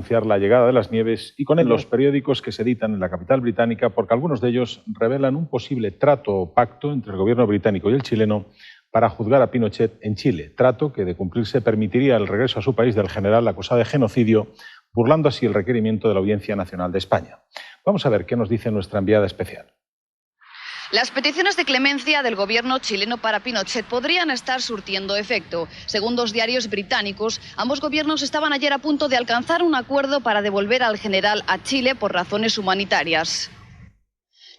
anunciar la llegada de las nieves y con él los periódicos que se editan en la capital británica, porque algunos de ellos revelan un posible trato o pacto entre el gobierno británico y el chileno para juzgar a Pinochet en Chile, trato que, de cumplirse, permitiría el regreso a su país del general acusado de genocidio, burlando así el requerimiento de la Audiencia Nacional de España. Vamos a ver qué nos dice nuestra enviada especial. Las peticiones de clemencia del gobierno chileno para Pinochet podrían estar surtiendo efecto. Según dos diarios británicos, ambos gobiernos estaban ayer a punto de alcanzar un acuerdo para devolver al general a Chile por razones humanitarias.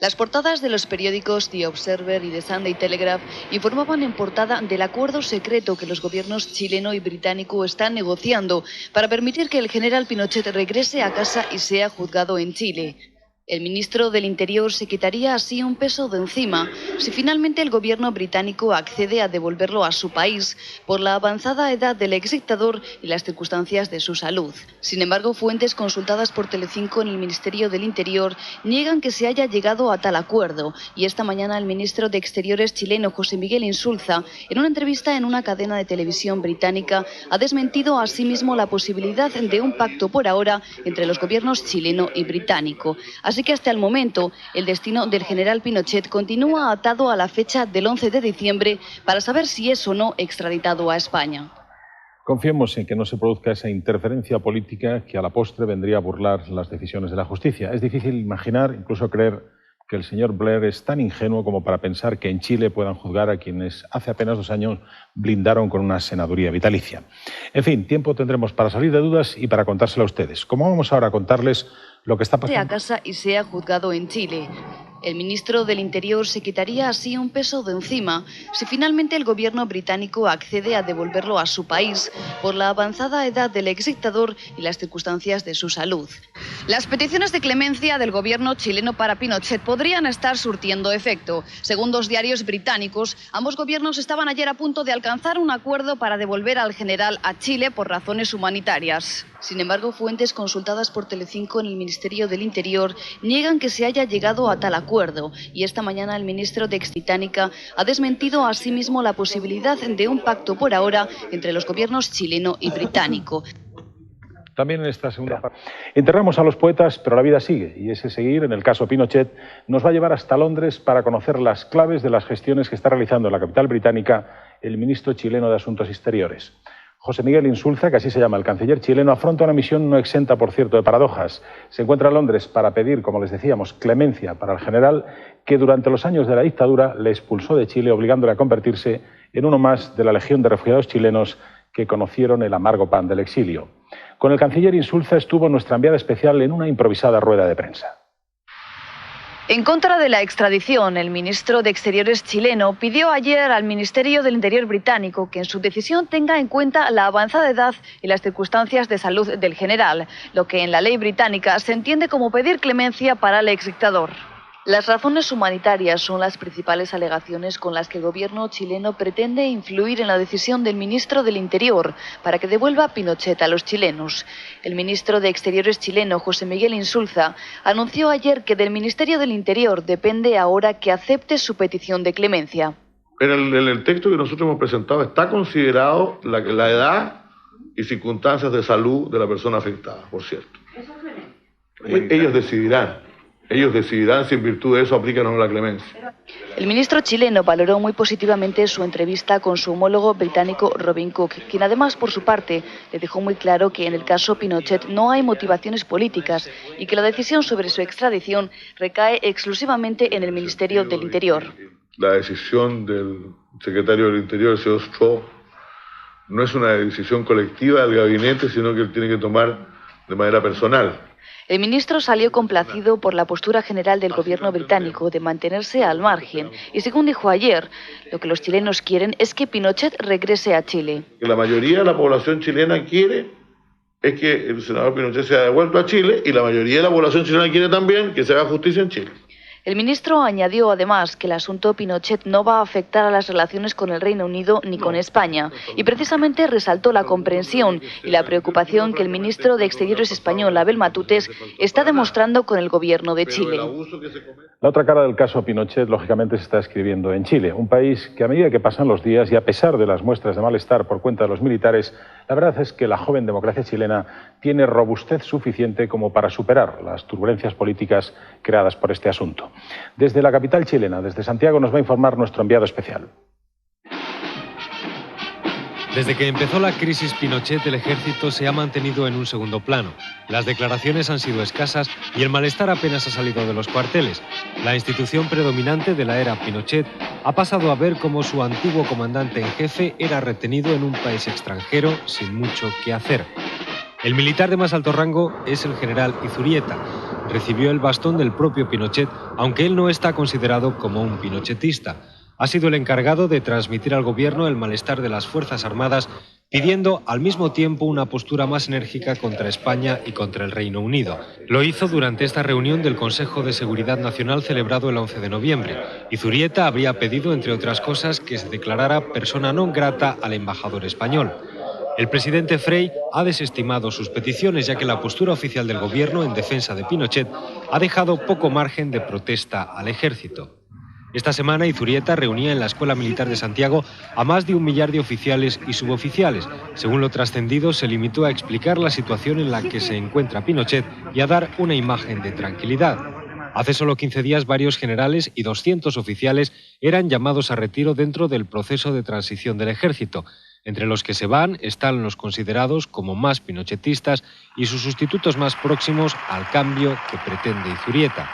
Las portadas de los periódicos The Observer y The Sunday Telegraph informaban en portada del acuerdo secreto que los gobiernos chileno y británico están negociando para permitir que el general Pinochet regrese a casa y sea juzgado en Chile. El ministro del Interior se quitaría así un peso de encima si finalmente el gobierno británico accede a devolverlo a su país por la avanzada edad del exdictador y las circunstancias de su salud. Sin embargo, fuentes consultadas por Telecinco en el Ministerio del Interior niegan que se haya llegado a tal acuerdo, y esta mañana el ministro de Exteriores chileno, José Miguel Insulza, en una entrevista en una cadena de televisión británica, ha desmentido asimismo la posibilidad de un pacto por ahora entre los gobiernos chileno y británico. Así que hasta el momento el destino del general Pinochet continúa atado a la fecha del 11 de diciembre para saber si es o no extraditado a España. Confiemos en que no se produzca esa interferencia política que a la postre vendría a burlar las decisiones de la justicia. Es difícil imaginar, incluso creer, que el señor Blair es tan ingenuo como para pensar que en Chile puedan juzgar a quienes hace apenas 2 años blindaron con una senaduría vitalicia. En fin, tiempo tendremos para salir de dudas y para contárselo a ustedes. Como vamos ahora a contarles lo que está pasando a casa y sea juzgado en Chile. El ministro del Interior se quitaría así un peso de encima si finalmente el gobierno británico accede a devolverlo a su país por la avanzada edad del exdictador y las circunstancias de su salud. Las peticiones de clemencia del gobierno chileno para Pinochet podrían estar surtiendo efecto. Según dos diarios británicos, ambos gobiernos estaban ayer a punto de alcanzar un acuerdo para devolver al general a Chile por razones humanitarias. Sin embargo, fuentes consultadas por Telecinco en el Ministerio del Interior niegan que se haya llegado a tal acuerdo, y esta mañana el ministro de Exteriores británica ha desmentido asimismo la posibilidad de un pacto por ahora entre los gobiernos chileno y británico. También en esta segunda parte. Enterramos a los poetas, pero la vida sigue, y ese seguir, en el caso Pinochet, nos va a llevar hasta Londres para conocer las claves de las gestiones que está realizando en la capital británica el ministro chileno de Asuntos Exteriores. José Miguel Insulza, que así se llama el canciller chileno, afronta una misión no exenta, por cierto, de paradojas. Se encuentra en Londres para pedir, como les decíamos, clemencia para el general que durante los años de la dictadura le expulsó de Chile, obligándole a convertirse en uno más de la legión de refugiados chilenos que conocieron el amargo pan del exilio. Con el canciller Insulza estuvo nuestra enviada especial en una improvisada rueda de prensa. En contra de la extradición, el ministro de Exteriores chileno pidió ayer al Ministerio del Interior británico que en su decisión tenga en cuenta la avanzada edad y las circunstancias de salud del general, lo que en la ley británica se entiende como pedir clemencia para el exdictador. Las razones humanitarias son las principales alegaciones con las que el gobierno chileno pretende influir en la decisión del ministro del Interior para que devuelva a Pinochet a los chilenos. El ministro de Exteriores chileno, José Miguel Insulza, anunció ayer que del Ministerio del Interior depende ahora que acepte su petición de clemencia. En el texto que nosotros hemos presentado está considerado la edad y circunstancias de salud de la persona afectada, por cierto. Ellos decidirán. Ellos decidirán si en virtud de eso aplican o no la clemencia. El ministro chileno valoró muy positivamente su entrevista con su homólogo británico Robin Cook, quien además, por su parte, le dejó muy claro que en el caso Pinochet no hay motivaciones políticas y que la decisión sobre su extradición recae exclusivamente en el Ministerio del Interior. La decisión del secretario del Interior, el señor Stroh, no es una decisión colectiva del gabinete, sino que él tiene que tomar de manera personal. El ministro salió complacido por la postura general del gobierno británico de mantenerse al margen y, según dijo ayer, lo que los chilenos quieren es que Pinochet regrese a Chile. Que la mayoría de la población chilena quiere es que el senador Pinochet sea devuelto a Chile, y la mayoría de la población chilena quiere también que se haga justicia en Chile. El ministro añadió además que el asunto Pinochet no va a afectar a las relaciones con el Reino Unido ni con España, y precisamente resaltó la comprensión y la preocupación que el ministro de Exteriores español, Abel Matutes, está demostrando con el gobierno de Chile. La otra cara del caso Pinochet, lógicamente, se está escribiendo en Chile, un país que a medida que pasan los días y a pesar de las muestras de malestar por cuenta de los militares, La verdad es que la joven democracia chilena tiene robustez suficiente como para superar las turbulencias políticas creadas por este asunto. Desde la capital chilena, desde Santiago, nos va a informar nuestro enviado especial. Desde que empezó la crisis Pinochet, el ejército se ha mantenido en un segundo plano. Las declaraciones han sido escasas y el malestar apenas ha salido de los cuarteles. La institución predominante de la era Pinochet ha pasado a ver cómo su antiguo comandante en jefe era retenido en un país extranjero sin mucho que hacer. El militar de más alto rango es el general Izurieta. Recibió el bastón del propio Pinochet, aunque él no está considerado como un pinochetista. Ha sido el encargado de transmitir al gobierno el malestar de las Fuerzas Armadas, pidiendo al mismo tiempo una postura más enérgica contra España y contra el Reino Unido. Lo hizo durante esta reunión del Consejo de Seguridad Nacional celebrado el 11 de noviembre. Izurieta habría pedido, entre otras cosas, que se declarara persona non grata al embajador español. El presidente Frei ha desestimado sus peticiones, ya que la postura oficial del gobierno en defensa de Pinochet ha dejado poco margen de protesta al ejército. Esta semana Izurieta reunía en la Escuela Militar de Santiago a más de 1 millar de oficiales y suboficiales. Según lo trascendido, se limitó a explicar la situación en la que se encuentra Pinochet y a dar una imagen de tranquilidad. Hace solo 15 días varios generales y 200 oficiales eran llamados a retiro dentro del proceso de transición del ejército. Entre los que se van están los considerados como más pinochetistas y sus sustitutos más próximos al cambio que pretende Izurieta.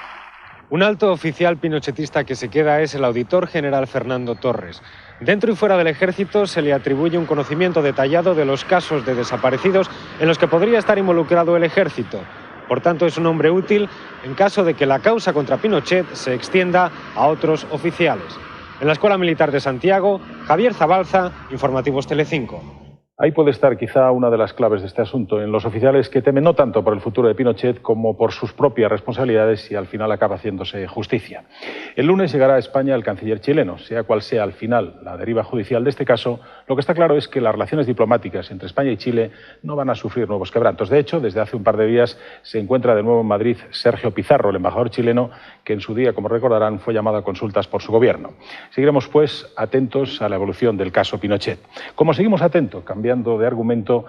Un alto oficial pinochetista que se queda es el auditor general Fernando Torres. Dentro y fuera del ejército se le atribuye un conocimiento detallado de los casos de desaparecidos en los que podría estar involucrado el ejército. Por tanto, es un hombre útil en caso de que la causa contra Pinochet se extienda a otros oficiales. En la Escuela Militar de Santiago, Javier Zabalza, Informativos Telecinco. Ahí puede estar quizá una de las claves de este asunto, en los oficiales que temen no tanto por el futuro de Pinochet como por sus propias responsabilidades y al final acaba haciéndose justicia. El lunes llegará a España el canciller chileno. Sea cual sea al final la deriva judicial de este caso, lo que está claro es que las relaciones diplomáticas entre España y Chile no van a sufrir nuevos quebrantos. De hecho, desde hace un par de días se encuentra de nuevo en Madrid Sergio Pizarro, el embajador chileno, que en su día, como recordarán, fue llamado a consultas por su gobierno. Seguiremos, pues, atentos a la evolución del caso Pinochet. Como seguimos atentos, cambiando de argumento,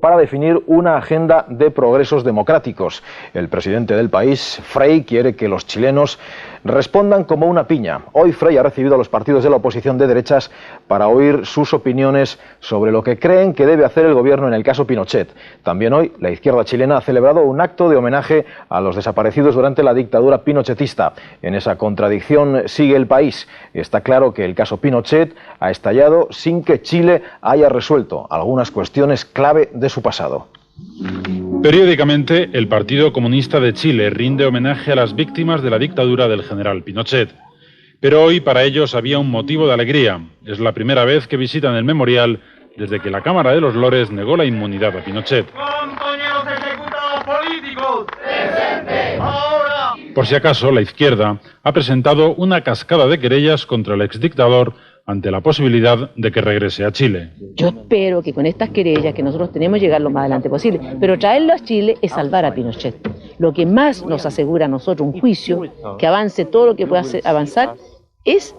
para definir una agenda de progresos democráticos. El presidente del país, Frei, quiere que los chilenos respondan como una piña. Hoy Frei ha recibido a los partidos de la oposición de derechas para oír sus opiniones sobre lo que creen que debe hacer el gobierno en el caso Pinochet. También hoy la izquierda chilena ha celebrado un acto de homenaje a los desaparecidos durante la dictadura pinochetista. En esa contradicción sigue el país. Está claro que el caso Pinochet ha estallado sin que Chile haya resuelto algunas cuestiones clave de su pasado. Periódicamente, el Partido Comunista de Chile rinde homenaje a las víctimas de la dictadura del general Pinochet. Pero hoy para ellos había un motivo de alegría. Es la primera vez que visitan el memorial desde que la Cámara de los Lores negó la inmunidad a Pinochet. ¡Compañeros ejecutados políticos! ¡Presente! ¡Ahora! Por si acaso, la izquierda ha presentado una cascada de querellas contra el exdictador ante la posibilidad de que regrese a Chile. Yo espero que con estas querellas que nosotros tenemos llegar lo más adelante posible, pero traerlo a Chile es salvar a Pinochet. Lo que más nos asegura a nosotros un juicio, que avance todo lo que pueda avanzar, es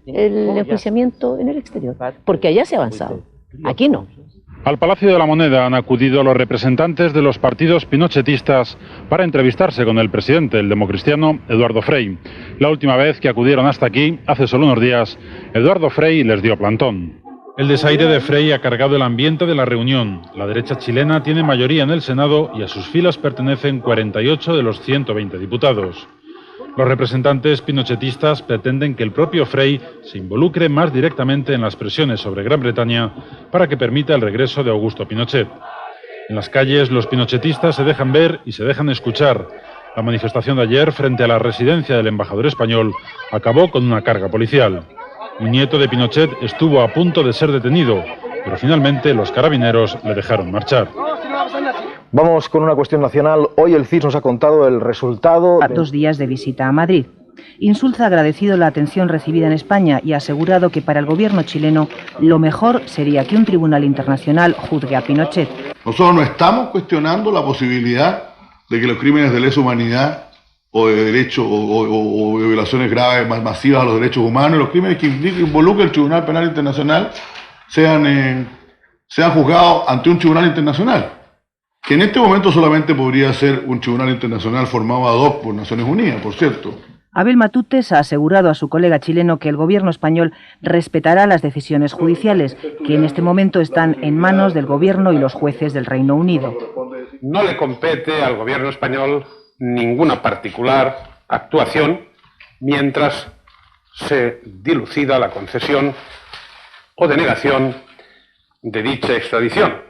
el enjuiciamiento en el exterior, porque allá se ha avanzado, aquí no. Al Palacio de la Moneda han acudido los representantes de los partidos pinochetistas para entrevistarse con el presidente, el democristiano Eduardo Frei. La última vez que acudieron hasta aquí, hace solo unos días, Eduardo Frei les dio plantón. El desaire de Frei ha cargado el ambiente de la reunión. La derecha chilena tiene mayoría en el Senado y a sus filas pertenecen 48 de los 120 diputados. Los representantes pinochetistas pretenden que el propio Frei se involucre más directamente en las presiones sobre Gran Bretaña para que permita el regreso de Augusto Pinochet. En las calles los pinochetistas se dejan ver y se dejan escuchar. La manifestación de ayer frente a la residencia del embajador español acabó con una carga policial. Un nieto de Pinochet estuvo a punto de ser detenido, pero finalmente los carabineros le dejaron marchar. Vamos con una cuestión nacional. Hoy el CIS nos ha contado el resultado... A 2 días de visita a Madrid. Insulza ha agradecido la atención recibida en España y ha asegurado que para el gobierno chileno lo mejor sería que un tribunal internacional juzgue a Pinochet. Nosotros no estamos cuestionando la posibilidad de que los crímenes de lesa humanidad o de derechos o violaciones graves, masivas a los derechos humanos, los crímenes que involucra el Tribunal Penal Internacional sean sea juzgado ante un tribunal internacional, que en este momento solamente podría ser un tribunal internacional formado ad hoc por Naciones Unidas, por cierto. Abel Matutes ha asegurado a su colega chileno que el gobierno español respetará las decisiones judiciales, que en este momento están en manos del gobierno y los jueces del Reino Unido. No le compete al gobierno español ninguna particular actuación mientras se dilucida la concesión o denegación de dicha extradición.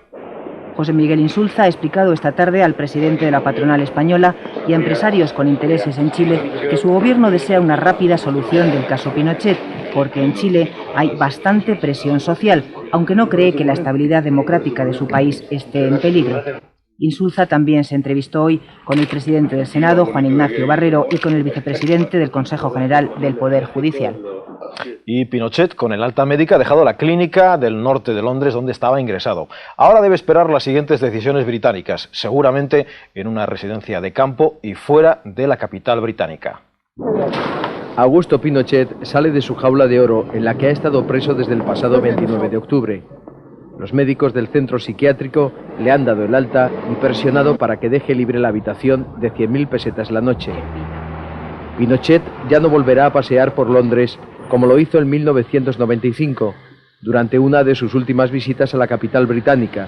José Miguel Insulza ha explicado esta tarde al presidente de la patronal española y a empresarios con intereses en Chile que su gobierno desea una rápida solución del caso Pinochet, porque en Chile hay bastante presión social, aunque no cree que la estabilidad democrática de su país esté en peligro. Insulza también se entrevistó hoy con el presidente del Senado, Juan Ignacio Barrero, y con el vicepresidente del Consejo General del Poder Judicial. Y Pinochet, con el alta médica, ha dejado la clínica del norte de Londres donde estaba ingresado. Ahora debe esperar las siguientes decisiones británicas, seguramente en una residencia de campo y fuera de la capital británica. Augusto Pinochet sale de su jaula de oro en la que ha estado preso desde el pasado 29 de octubre. Los médicos del centro psiquiátrico le han dado el alta y presionado para que deje libre la habitación de 100.000 pesetas la noche. Pinochet ya no volverá a pasear por Londres como lo hizo en 1995, durante una de sus últimas visitas a la capital británica,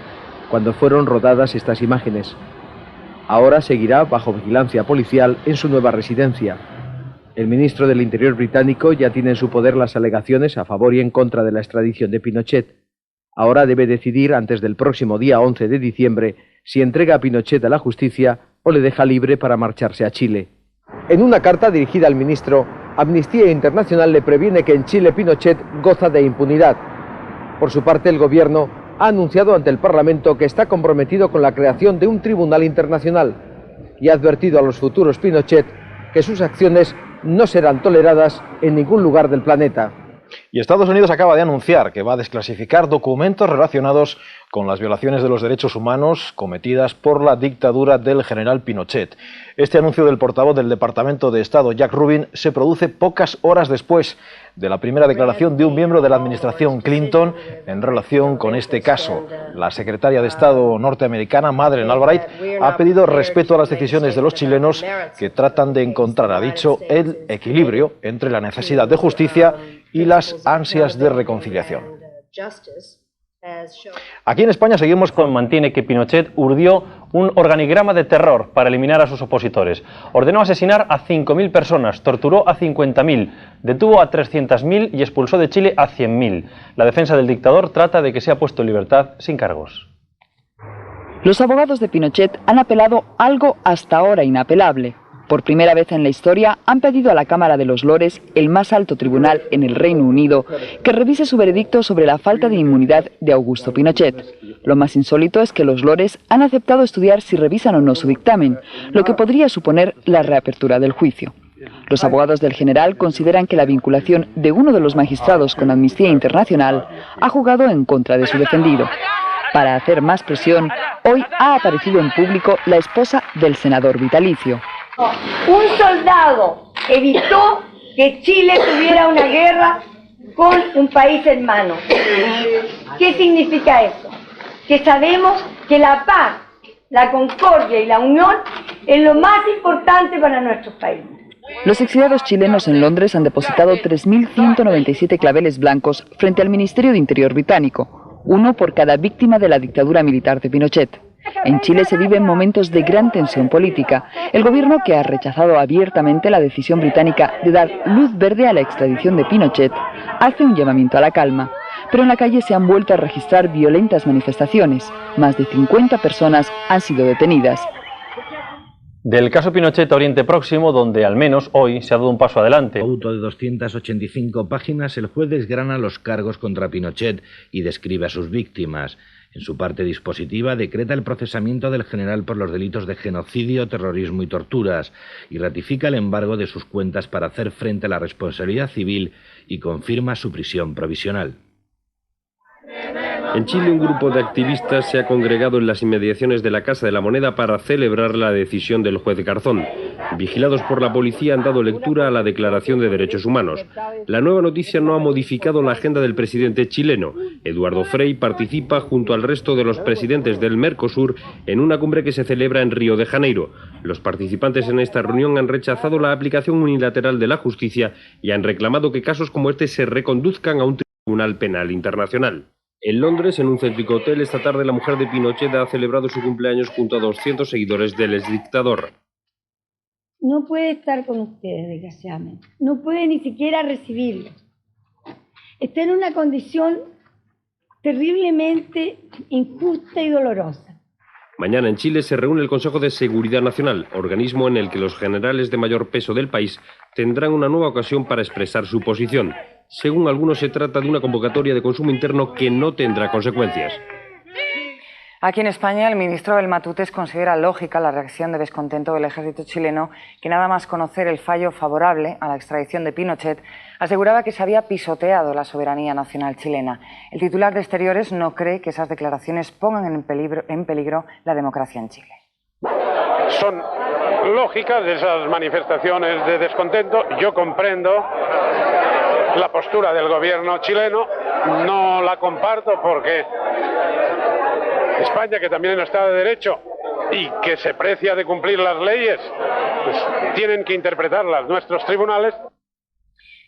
cuando fueron rodadas estas imágenes. Ahora seguirá bajo vigilancia policial en su nueva residencia. El ministro del Interior británico ya tiene en su poder las alegaciones a favor y en contra de la extradición de Pinochet. Ahora debe decidir antes del próximo día 11 de diciembre si entrega a Pinochet a la justicia o le deja libre para marcharse a Chile. En una carta dirigida al ministro, Amnistía Internacional le previene que en Chile Pinochet goza de impunidad. Por su parte, el gobierno ha anunciado ante el Parlamento que está comprometido con la creación de un tribunal internacional y ha advertido a los futuros Pinochet que sus acciones no serán toleradas en ningún lugar del planeta. Y Estados Unidos acaba de anunciar que va a desclasificar documentos relacionados con las violaciones de los derechos humanos cometidas por la dictadura del general Pinochet. Este anuncio del portavoz del Departamento de Estado, Jack Rubin, se produce pocas horas después de la primera declaración de un miembro de la administración Clinton en relación con este caso. La secretaria de Estado norteamericana, Madeleine Albright, ha pedido respeto a las decisiones de los chilenos que tratan de encontrar, ha dicho, el equilibrio entre la necesidad de justicia y las ansias de reconciliación. Aquí en España seguimos con... Mantiene que Pinochet urdió un organigrama de terror para eliminar a sus opositores. Ordenó asesinar a 5.000 personas, torturó a 50.000, detuvo a 300.000 y expulsó de Chile a 100.000. La defensa del dictador trata de que sea puesto en libertad sin cargos. Los abogados de Pinochet han apelado algo hasta ahora inapelable. Por primera vez en la historia han pedido a la Cámara de los Lores, el más alto tribunal en el Reino Unido, que revise su veredicto sobre la falta de inmunidad de Augusto Pinochet. Lo más insólito es que los Lores han aceptado estudiar si revisan o no su dictamen, lo que podría suponer la reapertura del juicio. Los abogados del general consideran que la vinculación de uno de los magistrados con Amnistía Internacional ha jugado en contra de su defendido. Para hacer más presión, hoy ha aparecido en público la esposa del senador vitalicio. Un soldado evitó que Chile tuviera una guerra con un país hermano. ¿Qué significa eso? Que sabemos que la paz, la concordia y la unión es lo más importante para nuestros países. Los exiliados chilenos en Londres han depositado 3.197 claveles blancos frente al Ministerio de Interior británico, uno por cada víctima de la dictadura militar de Pinochet. En Chile se viven momentos de gran tensión política. El gobierno, que ha rechazado abiertamente la decisión británica de dar luz verde a la extradición de Pinochet, hace un llamamiento a la calma. Pero en la calle se han vuelto a registrar violentas manifestaciones. Más de 50 personas han sido detenidas. Del caso Pinochet a Oriente Próximo, donde al menos hoy se ha dado un paso adelante. Auto de 285 páginas, el juez desgrana los cargos contra Pinochet y describe a sus víctimas. En su parte dispositiva decreta el procesamiento del general por los delitos de genocidio, terrorismo y torturas y ratifica el embargo de sus cuentas para hacer frente a la responsabilidad civil y confirma su prisión provisional. En Chile, un grupo de activistas se ha congregado en las inmediaciones de la Casa de la Moneda para celebrar la decisión del juez Garzón. Vigilados por la policía, han dado lectura a la Declaración de Derechos Humanos. La nueva noticia no ha modificado la agenda del presidente chileno. Eduardo Frei participa junto al resto de los presidentes del Mercosur en una cumbre que se celebra en Río de Janeiro. Los participantes en esta reunión han rechazado la aplicación unilateral de la justicia y han reclamado que casos como este se reconduzcan a un tribunal penal internacional. En Londres, en un céntrico hotel, esta tarde la mujer de Pinochet ha celebrado su cumpleaños junto a 200 seguidores del exdictador. No puede estar con ustedes, desgraciadamente. No puede ni siquiera recibirlos. Está en una condición terriblemente injusta y dolorosa. Mañana en Chile se reúne el Consejo de Seguridad Nacional, organismo en el que los generales de mayor peso del país tendrán una nueva ocasión para expresar su posición. Según algunos, se trata de una convocatoria de consumo interno que no tendrá consecuencias. Aquí en España, el ministro Belmatutes considera lógica la reacción de descontento del ejército chileno, que nada más conocer el fallo favorable a la extradición de Pinochet, aseguraba que se había pisoteado la soberanía nacional chilena. El titular de Exteriores no cree que esas declaraciones pongan en peligro la democracia en Chile. Son lógicas esas manifestaciones de descontento. Yo comprendo la postura del gobierno chileno, no la comparto porque España, que también es un Estado de Derecho y que se precia de cumplir las leyes, pues tienen que interpretarlas nuestros tribunales.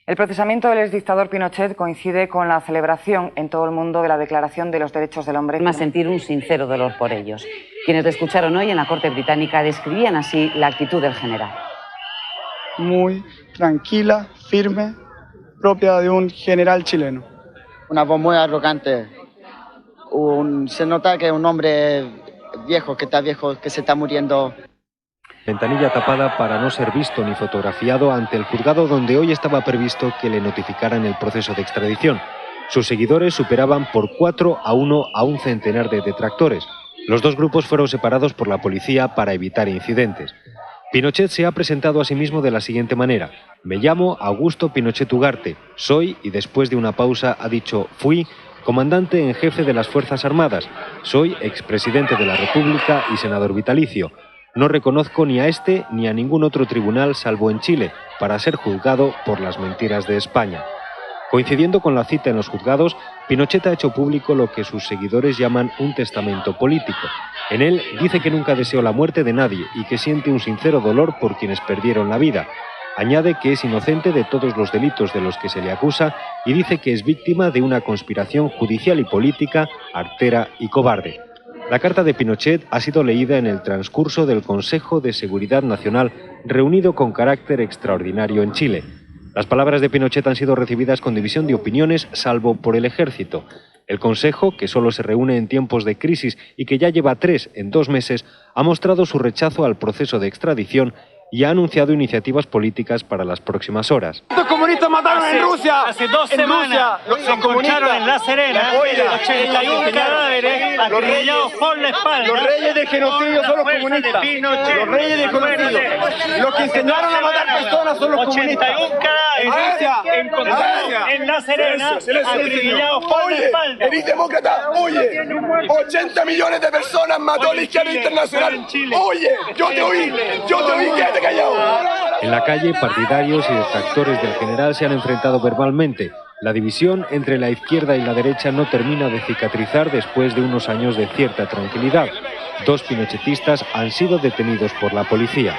El procesamiento del exdictador Pinochet coincide con la celebración en todo el mundo de la Declaración de los Derechos del Hombre. Más sentir un sincero dolor por ellos. Quienes le escucharon hoy en la Corte Británica describían así la actitud del general. Muy tranquila, firme, propia de un general chileno. Una voz muy arrogante. Se nota que es un hombre viejo, que se está muriendo. Ventanilla tapada para no ser visto ni fotografiado ante el juzgado donde hoy estaba previsto que le notificaran el proceso de extradición. Sus seguidores superaban por 4-1 a un centenar de detractores. Los dos grupos fueron separados por la policía para evitar incidentes. Pinochet se ha presentado a sí mismo de la siguiente manera: me llamo Augusto Pinochet Ugarte, soy, y después de una pausa ha dicho, fui comandante en jefe de las Fuerzas Armadas, soy expresidente de la República y senador vitalicio. No reconozco ni a este ni a ningún otro tribunal salvo en Chile para ser juzgado por las mentiras de España. Coincidiendo con la cita en los juzgados, Pinochet ha hecho público lo que sus seguidores llaman un testamento político. En él dice que nunca deseó la muerte de nadie y que siente un sincero dolor por quienes perdieron la vida. Añade que es inocente de todos los delitos de los que se le acusa y dice que es víctima de una conspiración judicial y política, artera y cobarde. La carta de Pinochet ha sido leída en el transcurso del Consejo de Seguridad Nacional reunido con carácter extraordinario en Chile. Las palabras de Pinochet han sido recibidas con división de opiniones, salvo por el ejército. El Consejo, que solo se reúne en tiempos de crisis y que ya lleva 3 en 2 meses, ha mostrado su rechazo al proceso de extradición y ha anunciado iniciativas políticas para las próximas horas. Los comunistas mataron en Rusia. Hace 2 semanas se encontraron en La Serena 81 cadáveres acribillados por la espalda. Los reyes de genocidio son los comunistas. Los reyes de genocidio. Los que enseñaron a matar personas son los comunistas. 81 cadáveres encontrados en La Serena acribillados por la espalda. Eres demócrata. Oye, 80 millones de personas mató la izquierda internacional. Oye, yo te oí, quédate callado. En la calle, partidarios y detractores del general se han enfrentado verbalmente. La división entre la izquierda y la derecha no termina de cicatrizar después de unos años de cierta tranquilidad. 2 pinochetistas han sido detenidos por la policía.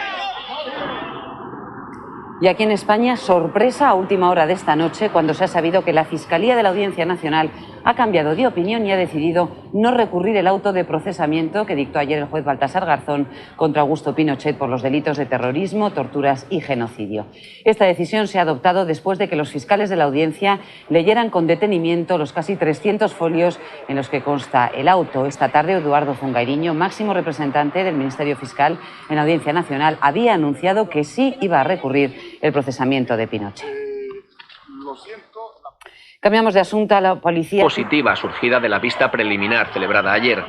Y aquí en España, sorpresa a última hora de esta noche, cuando se ha sabido que la Fiscalía de la Audiencia Nacional ha cambiado de opinión y ha decidido no recurrir el auto de procesamiento que dictó ayer el juez Baltasar Garzón contra Augusto Pinochet por los delitos de terrorismo, torturas y genocidio. Esta decisión se ha adoptado después de que los fiscales de la Audiencia leyeran con detenimiento los casi 300 folios en los que consta el auto. Esta tarde, Eduardo Fungairiño, máximo representante del Ministerio Fiscal en la Audiencia Nacional, había anunciado que sí iba a recurrir el procesamiento de Pinochet. Cambiamos de asunto. A la policía positiva surgida de la vista preliminar celebrada ayer.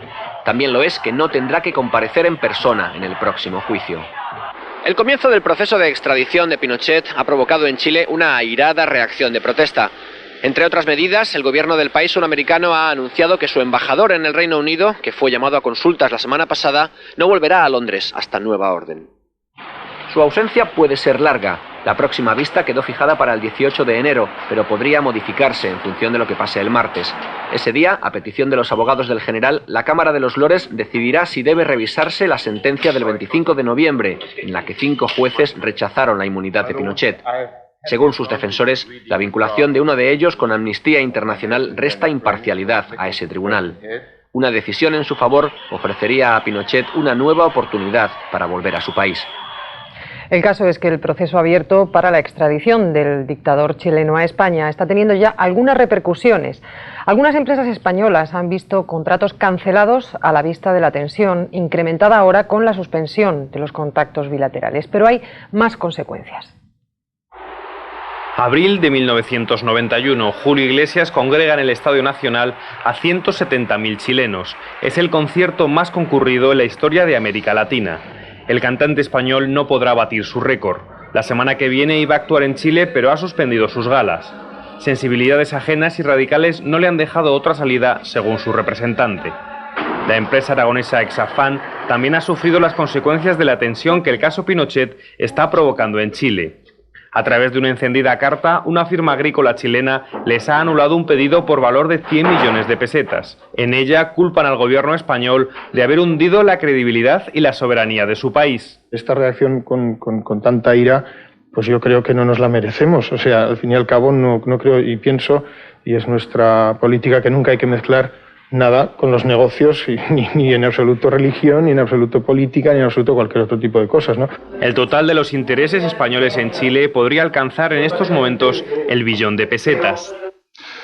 También lo es que no tendrá que comparecer en persona en el próximo juicio. El comienzo del proceso de extradición de Pinochet ha provocado en Chile una airada reacción de protesta. Entre otras medidas, el gobierno del país sudamericano ha anunciado que su embajador en el Reino Unido, que fue llamado a consultas la semana pasada, no volverá a Londres hasta nueva orden. Su ausencia puede ser larga. La próxima vista quedó fijada para el 18 de enero, pero podría modificarse en función de lo que pase el martes. Ese día, a petición de los abogados del general, la Cámara de los Lores decidirá si debe revisarse la sentencia del 25 de noviembre, en la que 5 jueces rechazaron la inmunidad de Pinochet. Según sus defensores, la vinculación de uno de ellos con Amnistía Internacional resta imparcialidad a ese tribunal. Una decisión en su favor ofrecería a Pinochet una nueva oportunidad para volver a su país. El caso es que el proceso abierto para la extradición del dictador chileno a España está teniendo ya algunas repercusiones. Algunas empresas españolas han visto contratos cancelados a la vista de la tensión, incrementada ahora con la suspensión de los contactos bilaterales. Pero hay más consecuencias. Abril de 1991, Julio Iglesias congrega en el Estadio Nacional a 170.000 chilenos. Es el concierto más concurrido en la historia de América Latina. El cantante español no podrá batir su récord. La semana que viene iba a actuar en Chile, pero ha suspendido sus galas. Sensibilidades ajenas y radicales no le han dejado otra salida, según su representante. La empresa aragonesa Exafán también ha sufrido las consecuencias de la tensión que el caso Pinochet está provocando en Chile. A través de una encendida carta, una firma agrícola chilena les ha anulado un pedido por valor de 100 millones de pesetas. En ella culpan al gobierno español de haber hundido la credibilidad y la soberanía de su país. Esta reacción con tanta ira, pues yo creo que no nos la merecemos. O sea, al fin y al cabo no creo y pienso, y es nuestra política, que nunca hay que mezclar nada con los negocios, ni en absoluto religión, ni en absoluto política, ni en absoluto cualquier otro tipo de cosas, ¿no? El total de los intereses españoles en Chile podría alcanzar en estos momentos el billón de pesetas.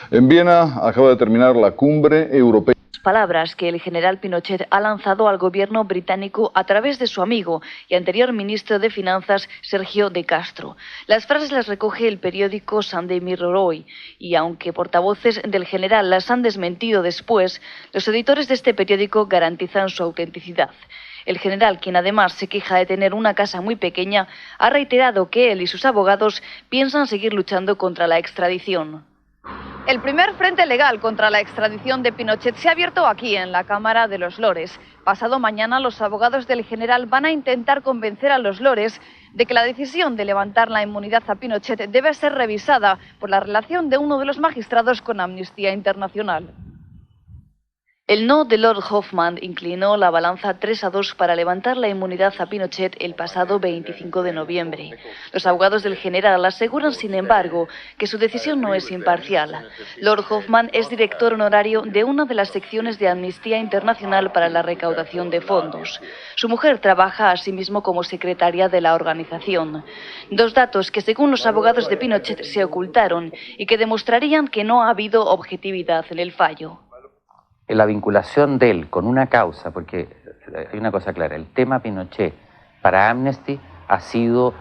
En Viena acaba de terminar la cumbre europea. Palabras que el general Pinochet ha lanzado al gobierno británico a través de su amigo y anterior ministro de Finanzas, Sergio de Castro. Las frases las recoge el periódico Sunday Mirror hoy, y aunque portavoces del general las han desmentido después, los editores de este periódico garantizan su autenticidad. El general, quien además se queja de tener una casa muy pequeña, ha reiterado que él y sus abogados piensan seguir luchando contra la extradición. El primer frente legal contra la extradición de Pinochet se ha abierto aquí, en la Cámara de los Lores. Pasado mañana, los abogados del general van a intentar convencer a los Lores de que la decisión de levantar la inmunidad a Pinochet debe ser revisada por la relación de uno de los magistrados con Amnistía Internacional. El no de Lord Hoffman inclinó la balanza 3-2 para levantar la inmunidad a Pinochet el pasado 25 de noviembre. Los abogados del general aseguran, sin embargo, que su decisión no es imparcial. Lord Hoffman es director honorario de una de las secciones de Amnistía Internacional para la recaudación de fondos. Su mujer trabaja asimismo como secretaria de la organización. Dos datos que, según los abogados de Pinochet, se ocultaron y que demostrarían que no ha habido objetividad en el fallo. La vinculación de él con una causa, porque hay una cosa clara, el tema Pinochet para Amnesty ha sido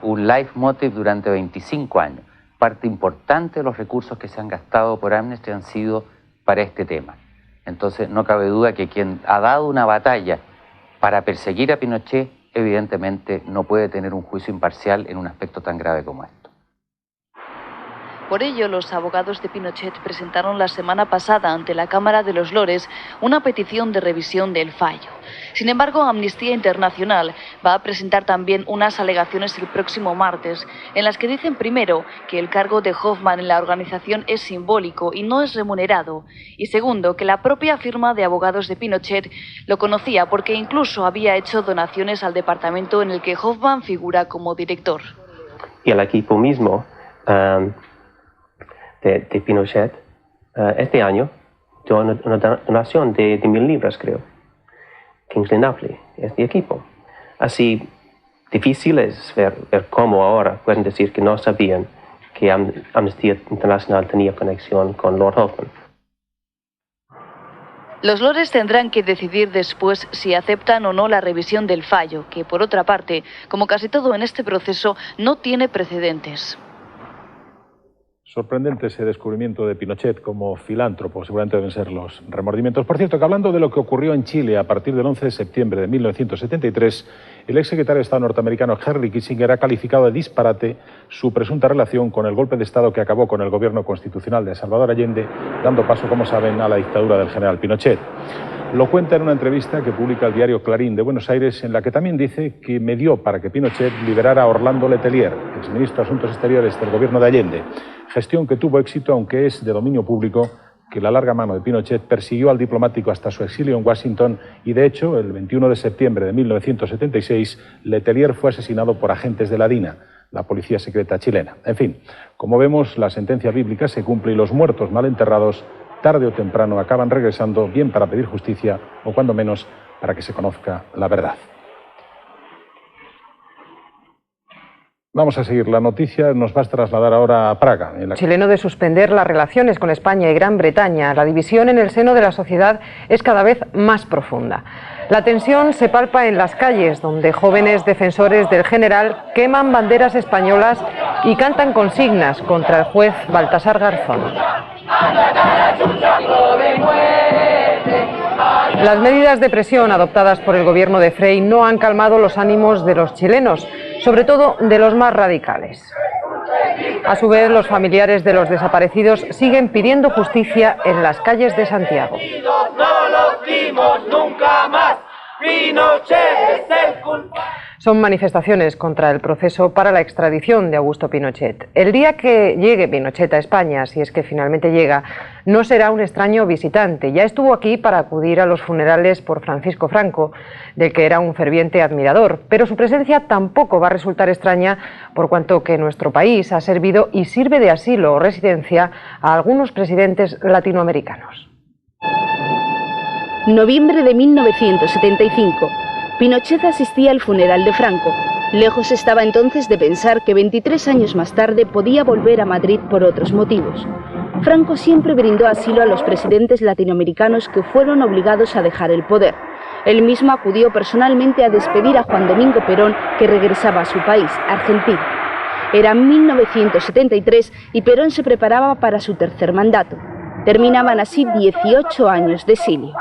un leitmotiv durante 25 años. Parte importante de los recursos que se han gastado por Amnesty han sido para este tema. Entonces no cabe duda que quien ha dado una batalla para perseguir a Pinochet, evidentemente no puede tener un juicio imparcial en un aspecto tan grave como este. Por ello, los abogados de Pinochet presentaron la semana pasada ante la Cámara de los Lores una petición de revisión del fallo. Sin embargo, Amnistía Internacional va a presentar también unas alegaciones el próximo martes, en las que dicen primero que el cargo de Hoffman en la organización es simbólico y no es remunerado, y segundo, que la propia firma de abogados de Pinochet lo conocía porque incluso había hecho donaciones al departamento en el que Hoffman figura como director. Y el equipo mismo de Pinochet, este año, dio una donación de 1.000 libras, creo. Kingsley Napley, este equipo. Así, difícil es ver cómo ahora pueden decir que no sabían que Amnistía Internacional tenía conexión con Lord Hoffman. Los Lores tendrán que decidir después si aceptan o no la revisión del fallo, que por otra parte, como casi todo en este proceso, no tiene precedentes. Sorprendente ese descubrimiento de Pinochet como filántropo, seguramente deben ser los remordimientos. Por cierto, que hablando de lo que ocurrió en Chile a partir del 11 de septiembre de 1973, el exsecretario de Estado norteamericano Henry Kissinger ha calificado de disparate su presunta relación con el golpe de Estado que acabó con el gobierno constitucional de Salvador Allende, dando paso, como saben, a la dictadura del general Pinochet. Lo cuenta en una entrevista que publica el diario Clarín de Buenos Aires, en la que también dice que medió para que Pinochet liberara a Orlando Letelier, exministro de Asuntos Exteriores del gobierno de Allende, gestión que tuvo éxito, aunque es de dominio público que la larga mano de Pinochet persiguió al diplomático hasta su exilio en Washington y, de hecho, el 21 de septiembre de 1976, Letelier fue asesinado por agentes de la DINA, la policía secreta chilena. En fin, como vemos, la sentencia bíblica se cumple y los muertos mal enterrados tarde o temprano acaban regresando, bien para pedir justicia o cuando menos para que se conozca la verdad. Vamos a seguir la noticia, nos vas a trasladar ahora a Praga. Chileno de suspender las relaciones con España y Gran Bretaña. La división en el seno de la sociedad es cada vez más profunda. La tensión se palpa en las calles, donde jóvenes defensores del general queman banderas españolas y cantan consignas contra el juez Baltasar Garzón. Las medidas de presión adoptadas por el gobierno de Frei no han calmado los ánimos de los chilenos, sobre todo de los más radicales. A su vez, los familiares de los desaparecidos siguen pidiendo justicia en las calles de Santiago. No los vimos nunca más. Pinochet es el culpable. Son manifestaciones contra el proceso para la extradición de Augusto Pinochet. El día que llegue Pinochet a España, si es que finalmente llega, no será un extraño visitante. Ya estuvo aquí para acudir a los funerales por Francisco Franco, del que era un ferviente admirador, pero su presencia tampoco va a resultar extraña por cuanto que nuestro país ha servido y sirve de asilo o residencia a algunos presidentes latinoamericanos. Noviembre de 1975. Pinochet asistía al funeral de Franco. Lejos estaba entonces de pensar que 23 años más tarde podía volver a Madrid por otros motivos. Franco siempre brindó asilo a los presidentes latinoamericanos que fueron obligados a dejar el poder. Él mismo acudió personalmente a despedir a Juan Domingo Perón, que regresaba a su país, Argentina. Era 1973 y Perón se preparaba para su tercer mandato. Terminaban así 18 años de exilio.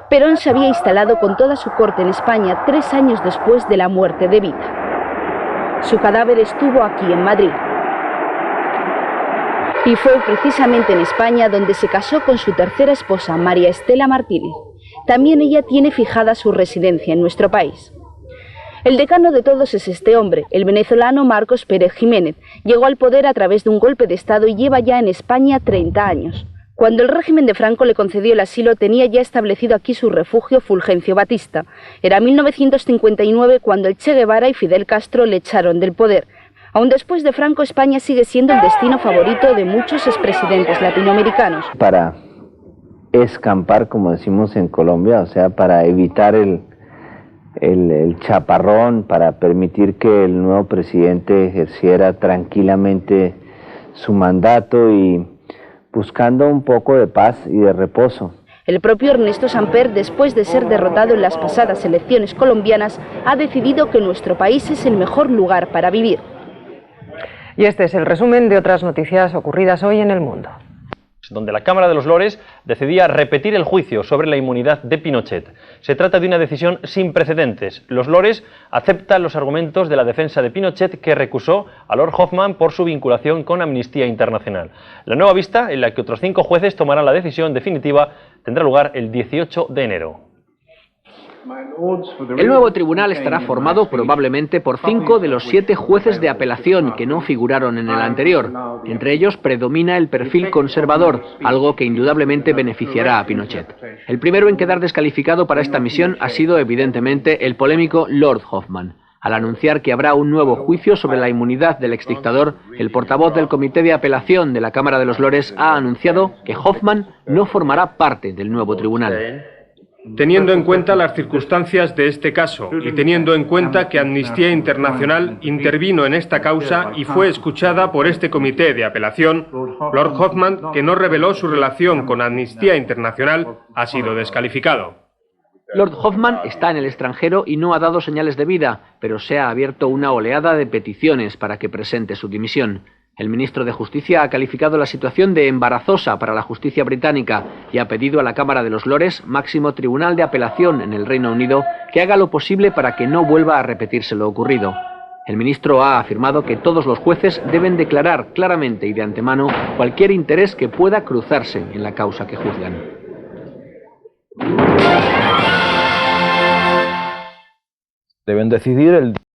Perón se había instalado con toda su corte en España 3 años después de la muerte de Evita. Su cadáver estuvo aquí en Madrid. Y fue precisamente en España donde se casó con su tercera esposa, María Estela Martínez. También ella tiene fijada su residencia en nuestro país. El decano de todos es este hombre, el venezolano Marcos Pérez Jiménez. Llegó al poder a través de un golpe de Estado y lleva ya en España 30 años. Cuando el régimen de Franco le concedió el asilo, tenía ya establecido aquí su refugio Fulgencio Batista. Era 1959 cuando el Che Guevara y Fidel Castro le echaron del poder. Aún después de Franco, España sigue siendo el destino favorito de muchos expresidentes latinoamericanos. Para escampar, como decimos en Colombia, o sea, para evitar el chaparrón, para permitir que el nuevo presidente ejerciera tranquilamente su mandato y buscando un poco de paz y de reposo. El propio Ernesto Samper, después de ser derrotado en las pasadas elecciones colombianas, ha decidido que nuestro país es el mejor lugar para vivir. Y este es el resumen de otras noticias ocurridas hoy en el mundo. Donde la Cámara de los Lores decidía repetir el juicio sobre la inmunidad de Pinochet. Se trata de una decisión sin precedentes. Los Lores aceptan los argumentos de la defensa de Pinochet, que recusó a Lord Hoffman por su vinculación con Amnistía Internacional. La nueva vista, en la que otros 5 jueces tomarán la decisión definitiva, tendrá lugar el 18 de enero. El nuevo tribunal estará formado probablemente por 5 de los 7 jueces de apelación que no figuraron en el anterior. Entre ellos predomina el perfil conservador, algo que indudablemente beneficiará a Pinochet. El primero en quedar descalificado para esta misión ha sido evidentemente el polémico Lord Hoffman. Al anunciar que habrá un nuevo juicio sobre la inmunidad del exdictador, el portavoz del Comité de Apelación de la Cámara de los Lores ha anunciado que Hoffman no formará parte del nuevo tribunal. Teniendo en cuenta las circunstancias de este caso y teniendo en cuenta que Amnistía Internacional intervino en esta causa y fue escuchada por este comité de apelación, Lord Hoffman, que no reveló su relación con Amnistía Internacional, ha sido descalificado. Lord Hoffman está en el extranjero y no ha dado señales de vida, pero se ha abierto una oleada de peticiones para que presente su dimisión. El ministro de Justicia ha calificado la situación de embarazosa para la justicia británica y ha pedido a la Cámara de los Lores, máximo tribunal de apelación en el Reino Unido, que haga lo posible para que no vuelva a repetirse lo ocurrido. El ministro ha afirmado que todos los jueces deben declarar claramente y de antemano cualquier interés que pueda cruzarse en la causa que juzgan. Deben decidir el